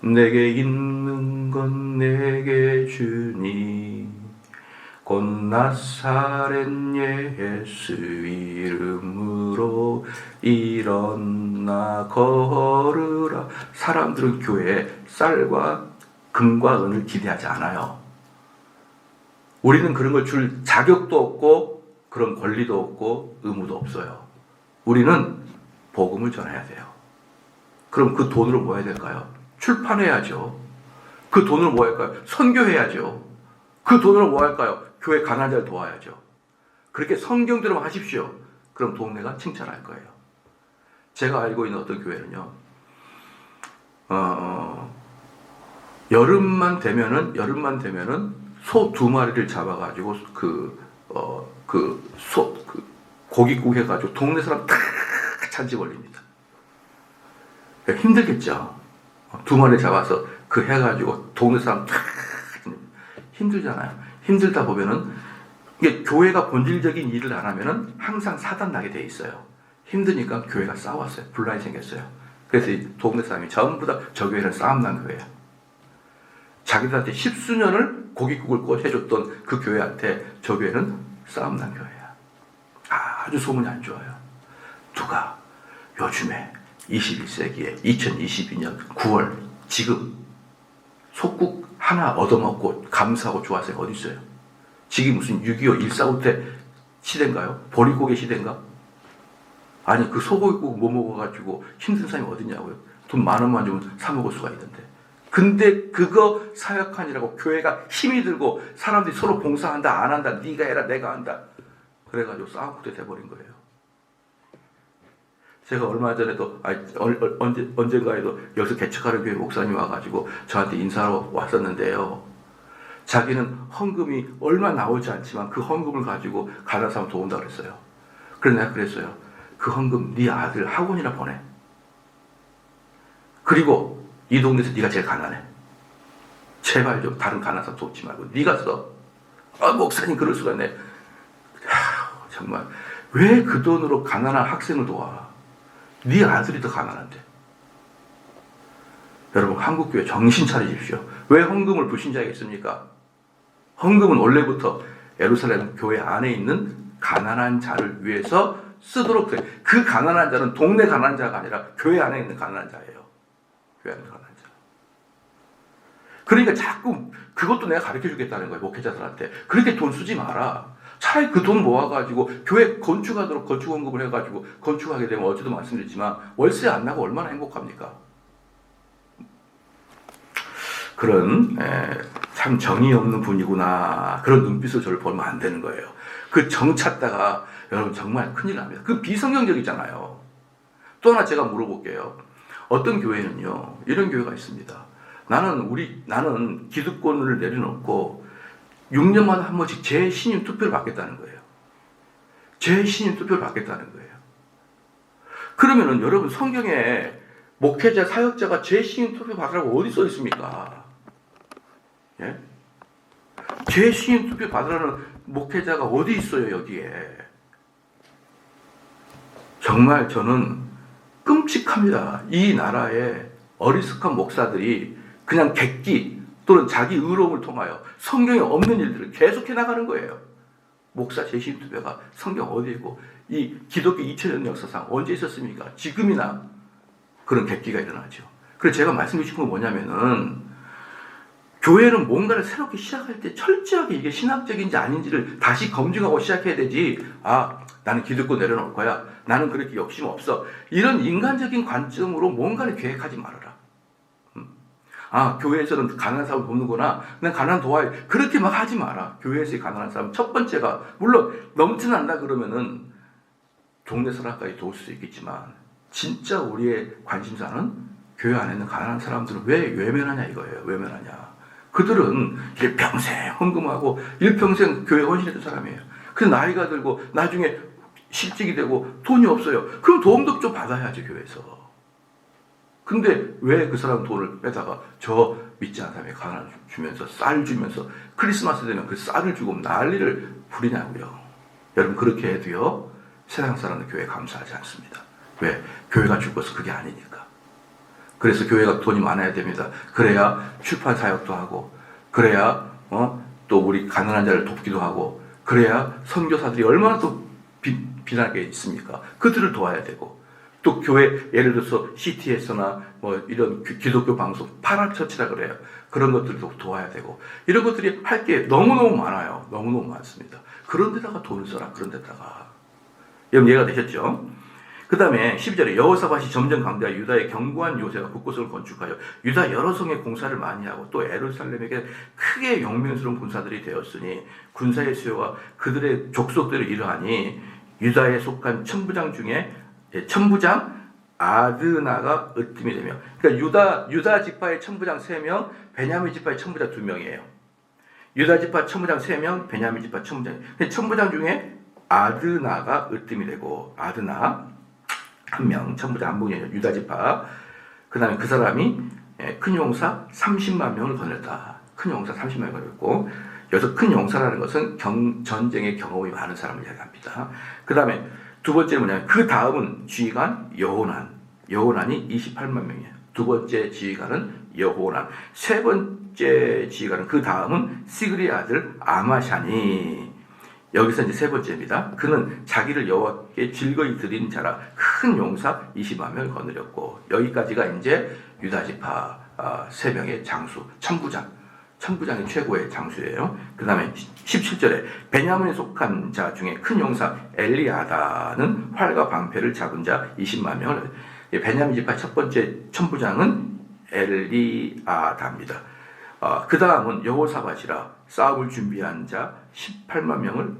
내게 있는 건 내게 주니 곧 나사렛 예수 이름으로 일어나 걸으라. 사람들은 교회에 쌀과 금과 은을 기대하지 않아요. 우리는 그런 걸 줄 자격도 없고 그런 권리도 없고 의무도 없어요. 우리는 복음을 전해야 돼요. 그럼 그 돈으로 뭐 해야 될까요? 출판해야죠. 그 돈으로 뭐 할까요? 선교해야죠. 그 돈으로 뭐 할까요? 교회 가난한 자를 도와야죠. 그렇게 성경대로 하십시오. 그럼 동네가 칭찬할 거예요. 제가 알고 있는 어떤 교회는요, 여름만 되면은 소 2마리를 잡아가지고 고깃국 해가지고 동네 사람 다 잔치 벌립니다. 힘들겠죠. 2마리 잡아서 그 해가지고 동네 사람 다 힘들잖아요. 힘들다 보면은 이게 교회가 본질적인 일을 안 하면은 항상 사단 나게 돼 있어요. 힘드니까 교회가 싸웠어요. 분란이 생겼어요. 그래서 이 동네 사람이 전부 다 저 교회는 싸움 난 교회야. 자기들한테 10수년을 고깃국을 꼭 해줬던 그 교회한테 저 교회는 싸움 난 교회야. 아주 소문이 안 좋아요. 누가 요즘에 21세기에 2022년 9월 지금 속국 하나 얻어먹고 감사하고 좋았어요. 어디 있어요? 지금 무슨 6.25 145 때 시대인가요? 보릿고개 시대인가? 아니 그 소고기국 못 먹어가지고 힘든 사람이 어딨냐고요. 돈 10,000원만 주면 사 먹을 수가 있는데. 근데 그거 사역하느라고 교회가 힘이 들고 사람들이 서로 봉사한다 안 한다 네가 해라 내가 한다 그래가지고 싸움꾼이 돼버린 거예요. 제가 얼마 전에도 언젠가에도 여기서 개척하는 교회 목사님이 와가지고 저한테 인사하러 왔었는데요. 자기는 헌금이 얼마 나오지 않지만 그 헌금을 가지고 가난한 사람 도운다 그랬어요. 그래서 내가 그랬어요. 그 헌금 네 아들 학원이나 보내. 그리고 이 동네에서 네가 제일 가난해. 제발 좀 다른 가난한 사람 돕지 말고 네가 써. 목사님 그럴 수가 있네. 정말 왜 그 돈으로 가난한 학생을 도와? 네 아들이 더 가난한데. 여러분 한국교회 정신 차리십시오. 왜 헌금을 불신자에게 씁니까? 헌금은 원래부터 예루살렘 교회 안에 있는 가난한 자를 위해서 쓰도록 돼. 그 가난한 자는 동네 가난한 자가 아니라 교회 안에 있는 가난한 자예요. 교회 안에 가난한 자. 그러니까 자꾸 그것도 내가 가르쳐 주겠다는 거예요. 목회자들한테. 그렇게 돈 쓰지 마라. 차라리 그 돈 모아가지고 교회 건축하도록 건축원금을 해가지고 건축하게 되면 어제도 말씀드렸지만 월세 안 나고 얼마나 행복합니까? 그런 참 정이 없는 분이구나 그런 눈빛으로 저를 보면 안 되는 거예요. 그 정 찾다가 여러분 정말 큰일 납니다. 그 비성경적이잖아요. 또 하나 제가 물어볼게요. 어떤 교회는요 이런 교회가 있습니다. 나는 기득권을 내려놓고 6년마다 한 번씩 재신임 투표를 받겠다는 거예요. 재신임 투표를 받겠다는 거예요. 그러면은 여러분 성경에 목회자, 사역자가 재신임 투표 받으라고 어디 써 있습니까? 예? 재신임 투표 받으라는 목회자가 어디 있어요, 여기에? 정말 저는 끔찍합니다. 이 나라에 어리숙한 목사들이 그냥 객기 또는 자기 의로움을 통하여 성경에 없는 일들을 계속해 나가는 거예요. 목사 제12배가 성경 어디에 있고 이 기독교 2000년 역사상 언제 있었습니까? 지금이나 그런 객기가 일어나죠. 그래서 제가 말씀드리고 싶은 건 뭐냐면은 교회는 뭔가를 새롭게 시작할 때 철저하게 이게 신학적인지 아닌지를 다시 검증하고 시작해야 되지. 나는 기독교 내려놓을 거야. 나는 그렇게 욕심 없어. 이런 인간적인 관점으로 뭔가를 계획하지 말아라. 교회에서는 가난한 사람을 돕는구나. 난 가난한 도와야. 그렇게 막 하지 마라. 교회에서의 가난한 사람. 첫 번째가, 물론 넘쳐난다 그러면은 동네 사람까지 도울 수 있겠지만, 진짜 우리의 관심사는 교회 안에 있는 가난한 사람들은 왜 외면하냐 이거예요. 외면하냐. 그들은 일평생 헌금하고 일평생 교회 헌신했던 사람이에요. 그래서 나이가 들고 나중에 실직이 되고 돈이 없어요. 그럼 도움도 좀 받아야죠, 교회에서. 근데 왜 그 사람 돈을 빼다가 저 믿지 않는 사람에게 가난을 주면서 쌀 주면서 크리스마스 되면 그 쌀을 주고 난리를 부리냐고요. 여러분 그렇게 해도요 세상 사람들 교회에 감사하지 않습니다. 왜? 교회가 죽어서 그게 아니니까. 그래서 교회가 돈이 많아야 됩니다. 그래야 출판 사역도 하고 그래야 또 우리 가난한 자를 돕기도 하고 그래야 선교사들이 얼마나 또 비난하게 있습니까? 그들을 도와야 되고 또 교회 예를 들어서 CTS나 뭐 이런 기독교 방송 파락처치라 그래요. 그런 것들도 도와야 되고 이런 것들이 할 게 너무너무 많아요. 너무너무 많습니다. 그런 데다가 돈을 써라. 그런 데다가. 여러분 이해가 되셨죠? 그 다음에 12절에 여호사밧이 점점 강대하여 유다의 견고한 요새가 곳곳을 건축하여 유다 여러 성에 공사를 많이 하고 또 예루살렘에게 크게 용맹스러운 군사들이 되었으니 군사의 수요와 그들의 족속들을 이러하니 유다에 속한 천부장 중에 천부장 아드나가 으뜸이 되며, 그러니까 유다 지파의 천부장 3명, 베냐민 지파의 천부장 2명이에요. 유다 지파 천부장 3명, 베냐민 지파 천부장. 근데 천부장 중에 아드나가 으뜸이 되고, 아드나 1명, 천부장 안봉이에요. 유다 지파. 그 다음에 그 사람이 큰 용사 30만 명을 거느렸다. 큰 용사 30만 명을 거느렸고, 여기서 큰 용사라는 것은 전쟁의 경험이 많은 사람을 이야기합니다. 그 다음에 두 번째는 뭐냐면 그 다음은 지휘관 여호난이 28만 명이에요. 두 번째 지휘관은 여호난. 세 번째 지휘관은 그 다음은 시그리 아들 아마샤니. 여기서 이제 세 번째입니다. 그는 자기를 여호와께 즐거이 드린 자라 큰 용사 20만 명을 거느렸고 여기까지가 이제 유다 지파 3명의 장수 천부장이 최고의 장수예요. 그 다음에 17절에 베냐민에 속한 자 중에 큰 용사 엘리아다는 활과 방패를 잡은 자 20만 명을 베냐민 지파 첫 번째 천부장은 엘리아다입니다. 그 다음은 여호사밧이라 싸움을 준비한 자 18만 명을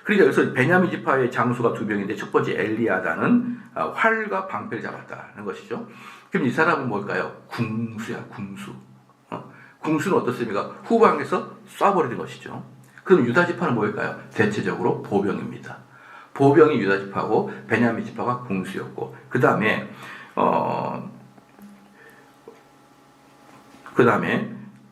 그러니까 여기서 베냐민 지파의 장수가 2명인데 첫 번째 엘리아다는 활과 방패를 잡았다는 것이죠. 그럼 이 사람은 뭘까요? 궁수야, 궁수. 궁수는 어떻습니까? 후방에서 쏴버리는 것이죠. 그럼 유다 지파는 뭘까요? 대체적으로 보병입니다. 보병이 유다 지파고 베냐민 지파가 궁수였고 그 다음에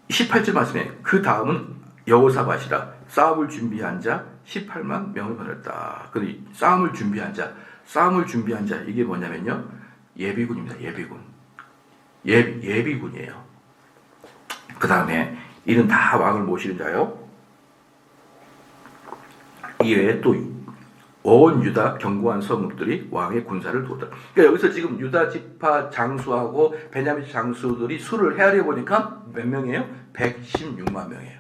18절 말씀에 그 다음은 여호사밧이라 싸움을 준비한 자 18만 명을 거느렸다. 근데 싸움을 준비한 자 이게 뭐냐면요 예비군입니다. 예비군이에요. 그 다음에 이는 다 왕을 모시는 자요. 이외에 또 온 유다 견고한 성읍들이 왕의 군사를 도왔다. 그러니까 여기서 지금 유다 지파 장수하고 베냐민 장수들이 수를 헤아려 보니까 몇 명이에요? 116만 명이에요.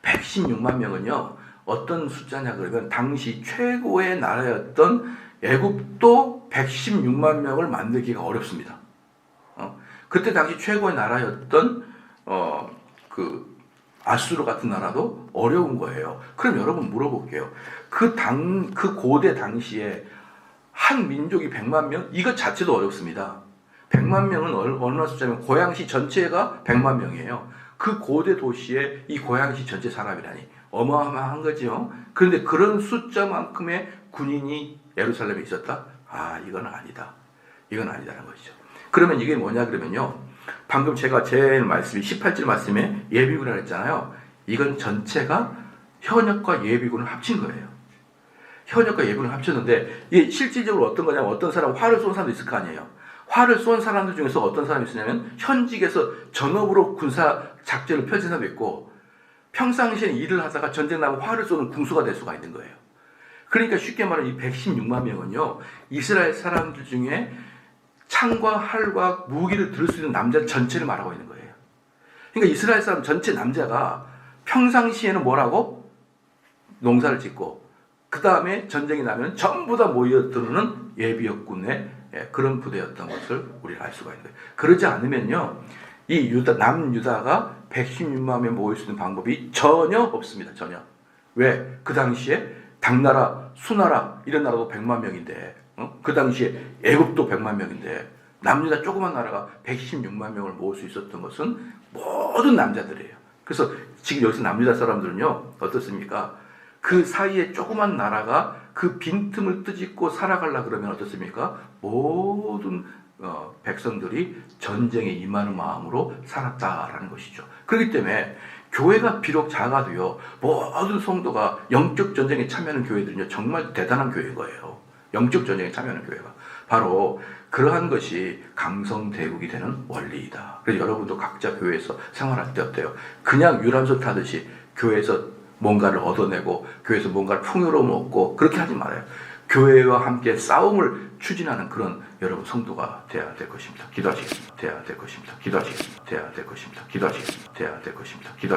116만 명은요 어떤 숫자냐 그러면 당시 최고의 나라였던 애굽도 116만 명을 만들기가 어렵습니다. 그때 당시 최고의 나라였던 그 아수르 같은 나라도 어려운 거예요. 그럼 여러분 물어볼게요. 그 고대 당시에 한 민족이 100만 명? 이것 자체도 어렵습니다. 100만 명은 어느 숫자면 고양시 전체가 100만 명이에요. 그 고대 도시에 이 고양시 전체 사람이라니 어마어마한 거죠. 그런데 그런 숫자만큼의 군인이 예루살렘에 있었다? 이건 아니다. 이건 아니다라는 것이죠. 그러면 이게 뭐냐 그러면요. 방금 제가 제 말씀이 18절 말씀에 예비군이라고 했잖아요. 이건 전체가 현역과 예비군을 합친 거예요. 현역과 예비군을 합쳤는데 이게 실질적으로 어떤 거냐면 어떤 사람 활을 쏘는 사람도 있을 거 아니에요. 활을 쏜 사람들 중에서 어떤 사람이 있었냐면 현직에서 전업으로 군사 작전을 펼친 사람이 있고 평상시에 일을 하다가 전쟁 나면 활을 쏘는 군수가 될 수가 있는 거예요. 그러니까 쉽게 말하면 이 116만 명은요, 이스라엘 사람들 중에 창과 활과 무기를 들을 수 있는 남자 전체를 말하고 있는 거예요. 그러니까 이스라엘 사람 전체 남자가 평상시에는 뭐라고? 농사를 짓고 그 다음에 전쟁이 나면 전부 다 모여드는 예비역군의 그런 부대였던 것을 우리가 알 수가 있는 거예요. 그러지 않으면요, 이 남유다가 116만 명 모일 수 있는 방법이 전혀 없습니다. 전혀. 왜? 그 당시에 당나라, 수나라 이런 나라도 100만 명인데, 그 당시에 애굽도 100만 명인데 남유다 조그만 나라가 116만 명을 모을 수 있었던 것은 모든 남자들이에요. 그래서 지금 여기서 남유다 사람들은요, 어떻습니까? 그 사이에 조그만 나라가 그 빈틈을 뜨집고 살아가려 그러면 어떻습니까? 모든 백성들이 전쟁에 임하는 마음으로 살았다라는 것이죠. 그렇기 때문에 교회가 비록 작아도요, 모든 성도가 영적 전쟁에 참여하는 교회들은요, 정말 대단한 교회인 거예요. 영적 전쟁에 참여하는 교회가. 바로 그러한 것이 강성대국이 되는 원리이다. 그래서 여러분도 각자 교회에서 생활할 때 어때요? 그냥 유람선 타듯이 교회에서 뭔가를 얻어내고 교회에서 뭔가를 풍요로움 얻고 그렇게 하지 말아요. 교회와 함께 싸움을 추진하는 그런 여러분 성도가 되어야 될 것입니다. 기도하시겠습니다. 되어야 될 것입니다. 기도하시겠습니다. 되어야 될 것입니다. 기도하시겠습니다. 되어야 될 것입니다. 기도